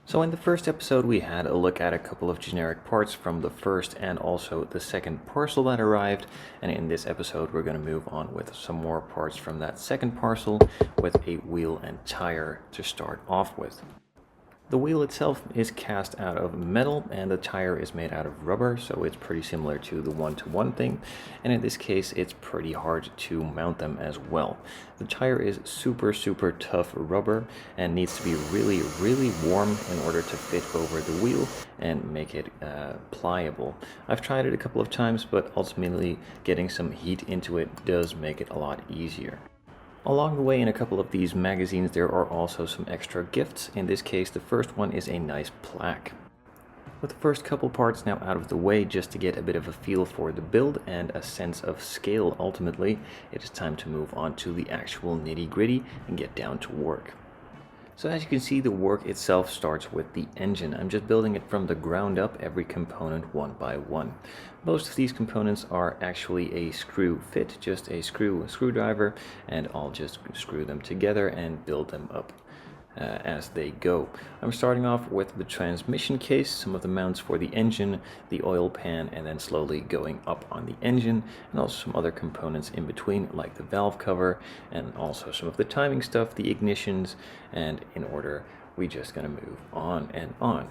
So in the first episode we had a look at a couple of generic parts from the first and also the second parcel that arrived, and in this episode we're going to move on with some more parts from that second parcel with a wheel and tire to start off with. The wheel itself is cast out of metal and the tire is made out of rubber, so it's pretty similar to the one-to-one thing, and in this case it's pretty hard to mount them as well. The tire is super tough rubber and needs to be really warm in order to fit over the wheel and make it pliable. I've tried it a couple of times, but ultimately getting some heat into it does make it a lot easier. Along the way in a couple of these magazines there are also some extra gifts. In this case the first one is a nice plaque. With the first couple parts now out of the way, just to get a bit of a feel for the build and a sense of scale ultimately, it is time to move on to the actual nitty-gritty and get down to work. So as you can see, the work itself starts with the engine. I'm just building it from the ground up, every component one by one. Most of these components are actually a screw fit, just a screwdriver, and I'll just screw them together and build them up as they go. I'm starting off with the transmission case, some of the mounts for the engine, the oil pan, and then slowly going up on the engine, and also some other components in between like the valve cover and also some of the timing stuff, the ignitions, and in order we're just going to move on and on.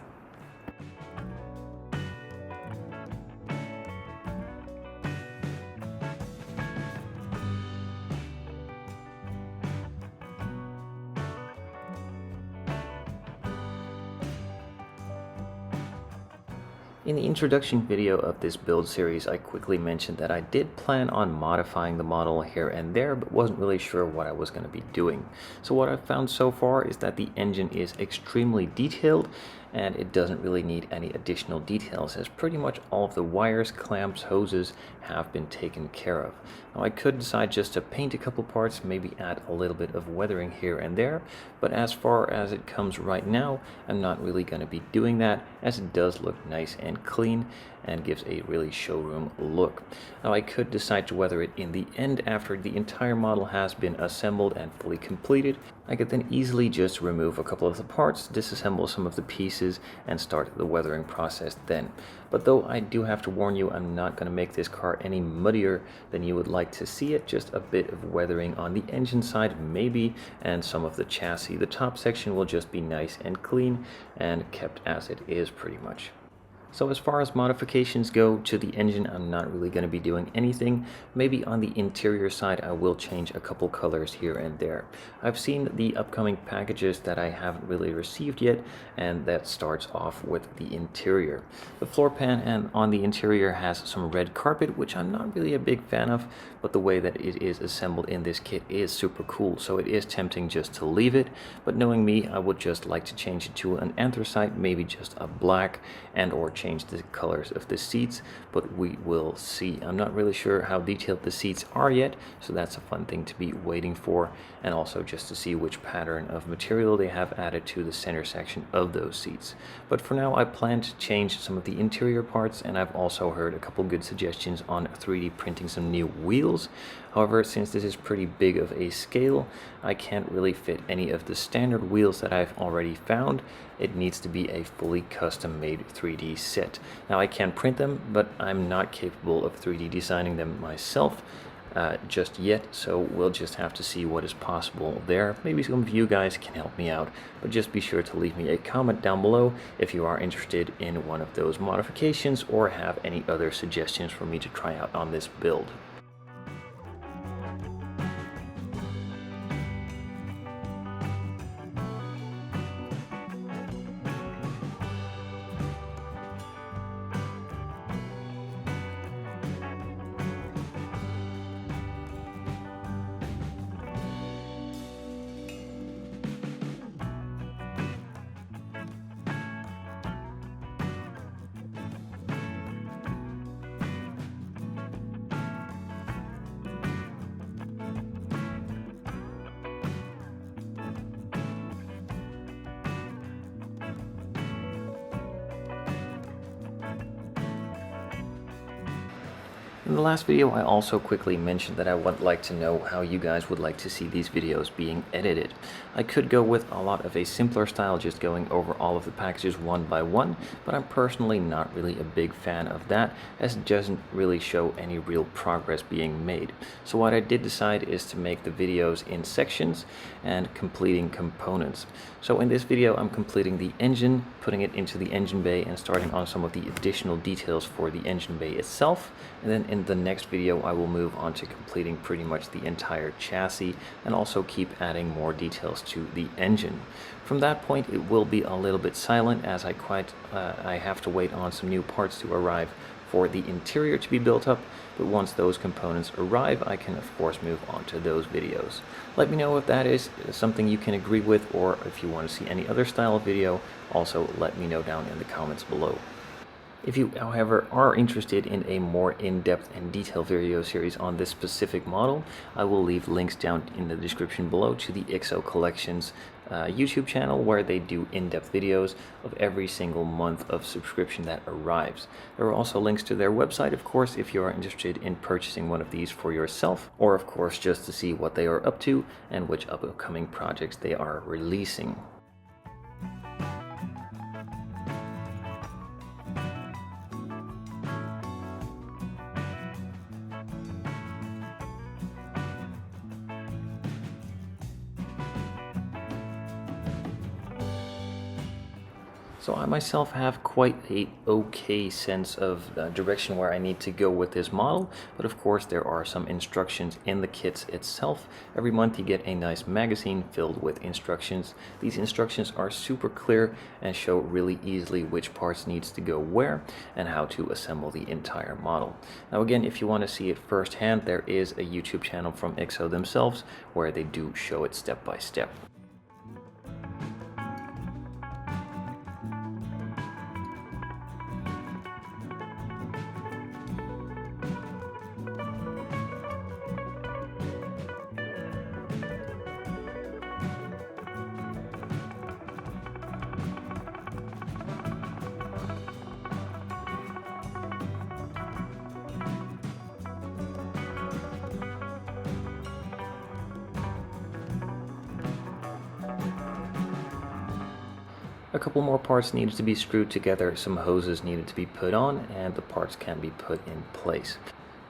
In the introduction video of this build series, I quickly mentioned that I did plan on modifying the model here and there, but wasn't really sure what I was going to be doing. So what I've found so far is that the engine is extremely detailed, and it doesn't really need any additional details, as pretty much all of the wires, clamps, hoses have been taken care of. Now I could decide just to paint a couple parts, maybe add a little bit of weathering here and there, but as far as it comes right now, I'm not really going to be doing that, as it does look nice and clean and gives a really showroom look. Now I could decide to weather it in the end after the entire model has been assembled and fully completed. I could then easily just remove a couple of the parts, disassemble some of the pieces, and start the weathering process then. But though I do have to warn you, I'm not going to make this car any muddier than you would like to see it. Just a bit of weathering on the engine side maybe, and some of the chassis. The top section will just be nice and clean and kept as it is pretty much. So as far as modifications go to the engine, I'm not really going to be doing anything. Maybe on the interior side I will change a couple colors here and there. I've seen the upcoming packages that I haven't really received yet, and that starts off with the interior. The floor pan and on the interior has some red carpet, which I'm not really a big fan of, but the way that it is assembled in this kit is super cool, so it is tempting just to leave it. But knowing me, I would just like to change it to an anthracite, maybe just a black, and or change the colors of the seats, but we will see. I'm not really sure how detailed the seats are yet, so that's a fun thing to be waiting for, and also just to see which pattern of material they have added to the center section of those seats. But for now I plan to change some of the interior parts, and I've also heard a couple good suggestions on 3D printing some new wheels. However, since this is pretty big of a scale, I can't really fit any of the standard wheels that I've already found. It needs to be a fully custom made 3D set. Now I can print them, but I'm not capable of 3D designing them myself just yet, so we'll just have to see what is possible there. Maybe some of you guys can help me out, but just be sure to leave me a comment down below if you are interested in one of those modifications or have any other suggestions for me to try out on this build. In the last video, I also quickly mentioned that I would like to know how you guys would like to see these videos being edited. I could go with a lot of a simpler style, just going over all of the packages one by one, but I'm personally not really a big fan of that, as it doesn't really show any real progress being made. So what I did decide is to make the videos in sections and completing components. So in this video, I'm completing the engine, putting it into the engine bay, and starting on some of the additional details for the engine bay itself. And then in the next video, I will move on to completing pretty much the entire chassis and also keep adding more details to the engine. From that point, it will be a little bit silent, as I have to wait on some new parts to arrive for the interior to be built up, but once those components arrive, I can of course move on to those videos. Let me know if that is something you can agree with, or if you want to see any other style of video. Also let me know down in the comments below. If you, however, are interested in a more in-depth and detailed video series on this specific model, I will leave links down in the description below to the IXO Collections YouTube channel, where they do in-depth videos of every single month of subscription that arrives. There are also links to their website, of course, if you are interested in purchasing one of these for yourself, or of course just to see what they are up to and which upcoming projects they are releasing. So I myself have quite a okay sense of direction where I need to go with this model, but of course there are some instructions in the kits itself. Every month you get a nice magazine filled with instructions. These instructions are super clear and show really easily which parts needs to go where and how to assemble the entire model. Now again, if you want to see it firsthand, there is a YouTube channel from IXO themselves where they do show it step by step. A couple more parts needed to be screwed together, some hoses needed to be put on, and the parts can be put in place.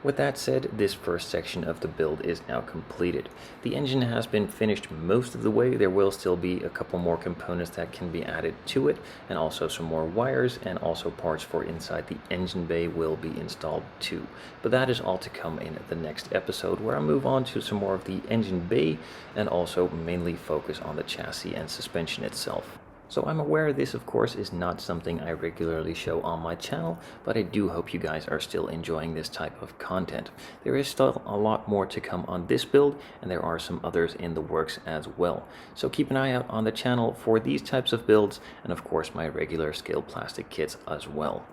With that said, this first section of the build is now completed. The engine has been finished most of the way. There will still be a couple more components that can be added to it, and also some more wires, and also parts for inside the engine bay will be installed too. But that is all to come in the next episode, where I move on to some more of the engine bay and also mainly focus on the chassis and suspension itself. So I'm aware this, of course, is not something I regularly show on my channel, but I do hope you guys are still enjoying this type of content. There is still a lot more to come on this build, and there are some others in the works as well. So keep an eye out on the channel for these types of builds, and of course my regular scale plastic kits as well.